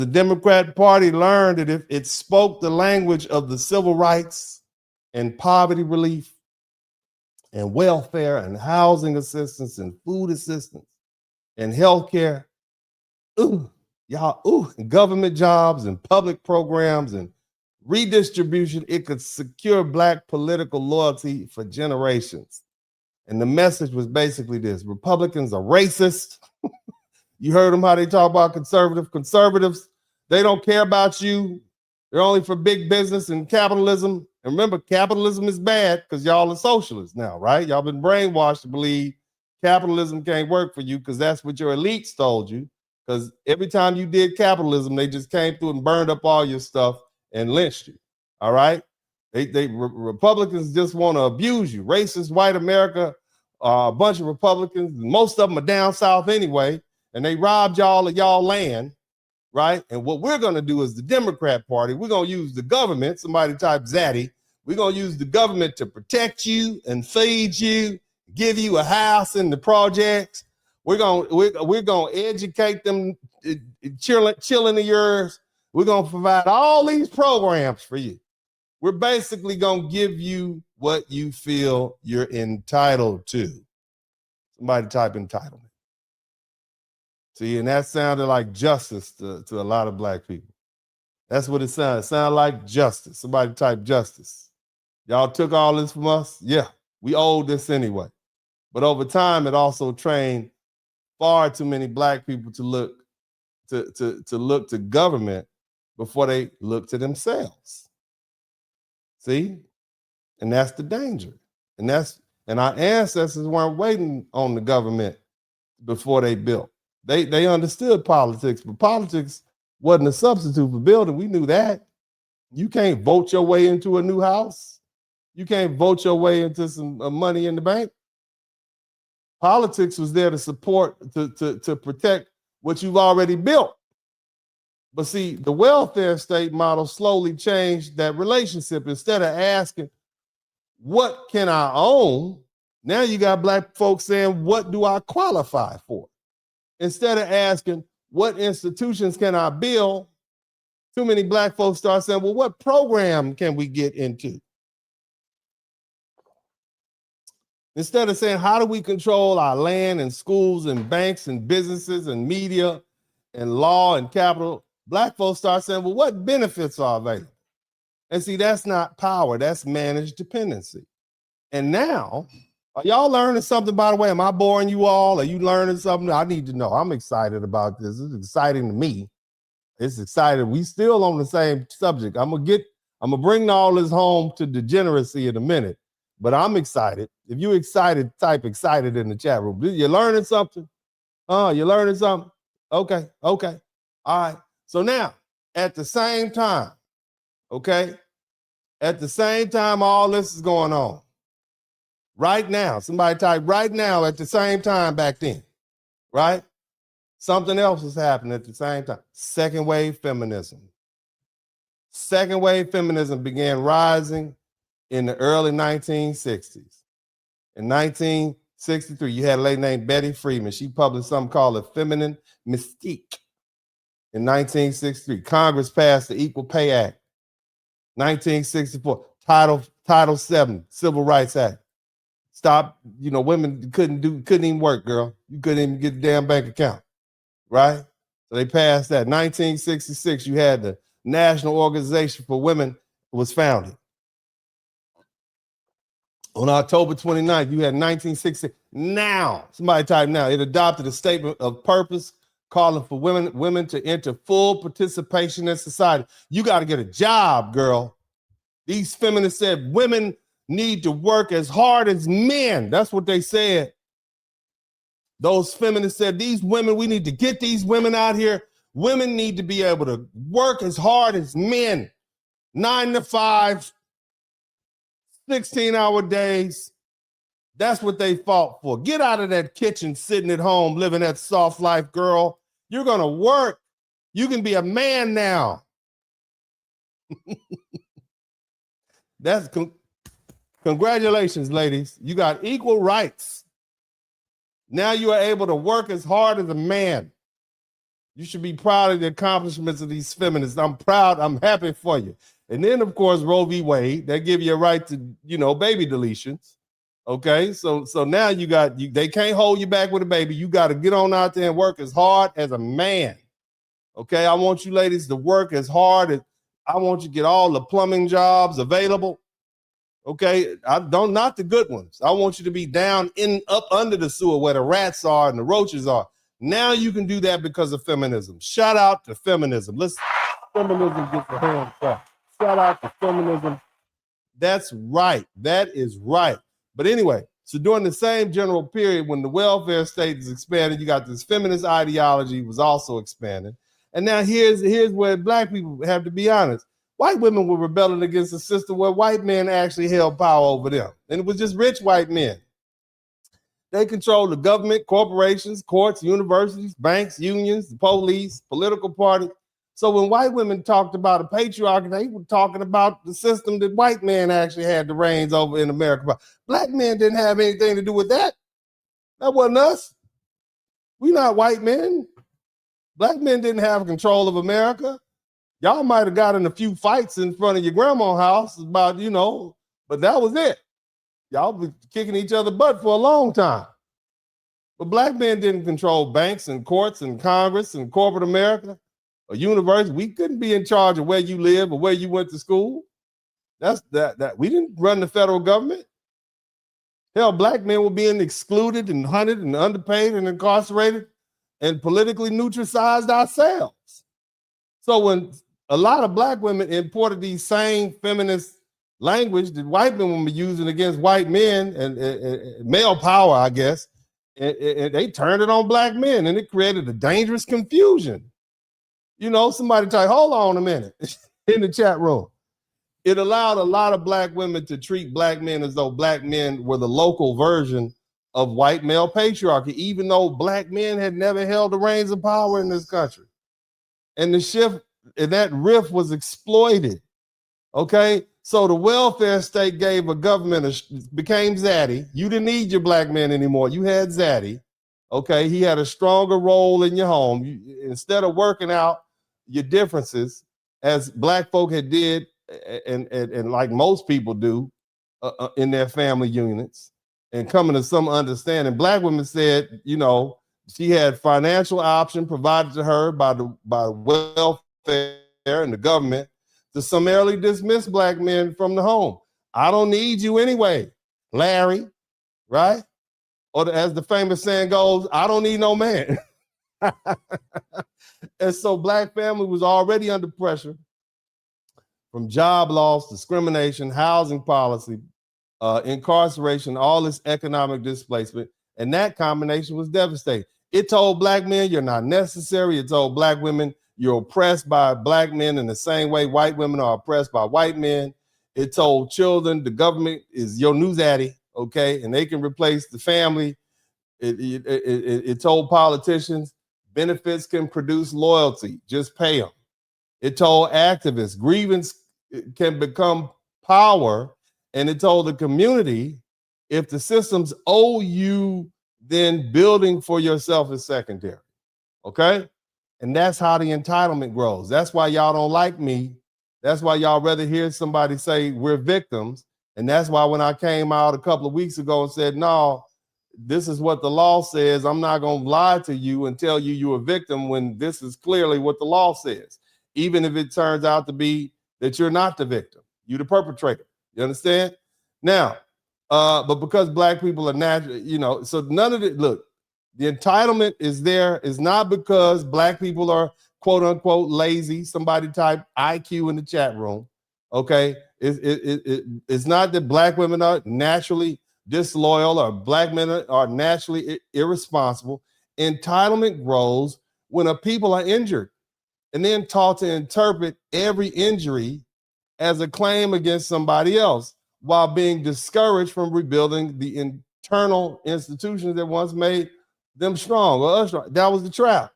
The Democrat Party learned that if it spoke the language of the civil rights and poverty relief and welfare and housing assistance and food assistance and healthcare, and government jobs and public programs and redistribution, it could secure Black political loyalty for generations. And the message was basically this: Republicans are racist. You heard them how they talk about conservatives. They don't care about you. They're only for big business and capitalism. And remember, capitalism is bad because y'all are socialists now, right? Y'all been brainwashed to believe capitalism can't work for you because that's what your elites told you. Because every time you did capitalism, they just came through and burned up all your stuff and lynched you. All right? Republicans just want to abuse you. Racist white America, a bunch of Republicans, most of them are down south anyway, and they robbed y'all of y'all land, right? And what we're going to do is the Democrat Party, we're going to use the government, somebody type Zaddy, we're going to use the government to protect you and feed you, give you a house in the projects. We're going to educate them, chilling of yours. We're going to provide all these programs for you. We're basically going to give you what you feel you're entitled to. Somebody type entitlement. See, and that sounded like justice to a lot of Black people. That's what it sounded. It sounded like justice. Somebody type justice. Y'all took all this from us? Yeah, we owed this anyway. But over time, it also trained far too many Black people to look to government before they look to themselves. See? And that's the danger. And our ancestors weren't waiting on the government before they built. They understood politics, but politics wasn't a substitute for building. We knew that. You can't vote your way into a new house. You can't vote your way into some money in the bank. Politics was there to support, to protect what you've already built. But see, the welfare state model slowly changed that relationship. Instead of asking, what can I own? Now you got Black folks saying, what do I qualify for? Instead of asking, what institutions can I build? Too many Black folks start saying, well, what program can we get into? Instead of saying, how do we control our land and schools and banks and businesses and media and law and capital, Black folks start saying, well, what benefits are available? And see, that's not power, that's managed dependency. And now, are y'all learning something, by the way? Am I boring you all? Are you learning something? I need to know. I'm excited about this. It's exciting to me. It's exciting. We still on the same subject. I'm gonna bring all this home to degeneracy in a minute, but I'm excited. If you're excited, type excited in the chat room. You learning something? You learning something? Okay. All right. So now, at the same time, okay, at the same time all this is going on, right now, somebody type right now at the same time back then, right? Something else is happening at the same time. Second wave feminism. Second wave feminism began rising in the early 1960s. In 1963, you had a lady named Betty Freeman. She published something called A Feminine Mystique. In 1963, Congress passed the Equal Pay Act. 1964, Title VII, Civil Rights Act. Stop, women couldn't even work, girl. You couldn't even get a damn bank account, right? So they passed that. 1966, you had the National Organization for Women was founded. On October 29th, you had 1960. Now, somebody type now. It adopted a statement of purpose calling for women to enter full participation in society. You got to get a job, girl. These feminists said women need to work as hard as men. That's what they said. Those feminists said, these women, we need to get these women out here. Women need to be able to work as hard as men. 9 to 5, 16-hour days. That's what they fought for. Get out of that kitchen, sitting at home, living that soft life, girl. You're going to work. You can be a man now. That's congratulations, ladies. You got equal rights. Now you are able to work as hard as a man. You should be proud of the accomplishments of these feminists. I'm proud. I'm happy for you. And then, of course, Roe v. Wade, they give you a right to, baby deletions. Okay, so now they can't hold you back with a baby. You got to get on out there and work as hard as a man. Okay, I want you ladies to work as hard as I want you to get all the plumbing jobs available. Okay, I don't, not the good ones. I want you to be down up under the sewer where the rats are and the roaches are. Now you can do that because of feminism. Shout out to feminism. Feminism gets a hand clap. Shout out to feminism. That's right. That is right. But anyway, so during the same general period when the welfare state is expanding, you got this feminist ideology was also expanding. And now here's where black people have to be honest. White women were rebelling against a system where white men actually held power over them. And it was just rich white men. They controlled the government, corporations, courts, universities, banks, unions, the police, political parties. So when white women talked about a patriarchy, they were talking about the system that white men actually had the reins over in America. Black men didn't have anything to do with that. That wasn't us. We're not white men. Black men didn't have control of America. Y'all might have gotten a few fights in front of your grandma's house about, but that was it. Y'all been kicking each other butt for a long time. But black men didn't control banks and courts and Congress and corporate America or university. We couldn't be in charge of where you live or where you went to school. That's that we didn't run the federal government. Hell, black men were being excluded and hunted and underpaid and incarcerated and politically neutralized ourselves. So when a lot of black women imported these same feminist language that white men were using against white men and male power, I guess, and they turned it on black men, and it created a dangerous confusion. Somebody type, hold on a minute, in the chat room. It allowed a lot of black women to treat black men as though black men were the local version of white male patriarchy, even though black men had never held the reins of power in this country. And the shift and that rift was exploited. Okay, so the welfare state gave a government, became Zaddy. You didn't need your black man anymore. You had Zaddy. Okay, he had a stronger role in your home. Instead of working out your differences as black folk had did, and like most people do in their family units, and coming to some understanding, black women said, she had financial option provided to her by welfare and the government to summarily dismiss black men from the home. I don't need you anyway, Larry, right? Or as the famous saying goes, I don't need no man. And so black family was already under pressure from job loss, discrimination, housing policy, incarceration, all this economic displacement. And that combination was devastating. It told black men you're not necessary. It told black women you're oppressed by black men in the same way white women are oppressed by white men. It told children the government is your new daddy, okay, and they can replace the family. It told politicians benefits can produce loyalty, just pay them. It told activists grievance can become power, and it told the community if the systems owe you, then building for yourself is secondary, okay? And that's how the entitlement grows. That's why y'all don't like me. That's why y'all rather hear somebody say we're victims. And that's why when I came out a couple of weeks ago and said, no, this is what the law says, I'm not going to lie to you and tell you you're a victim when this is clearly what the law says, even if it turns out to be that you're not the victim, you're the perpetrator. You understand? Now, but because black people are natural, so none of it, look, the entitlement is there is not because black people are quote unquote lazy. Somebody type IQ in the chat room. Okay. It's not that black women are naturally disloyal or black men are naturally irresponsible. Entitlement grows when a people are injured and then taught to interpret every injury as a claim against somebody else while being discouraged from rebuilding the internal institutions that once made them strong or us strong. That was the trap.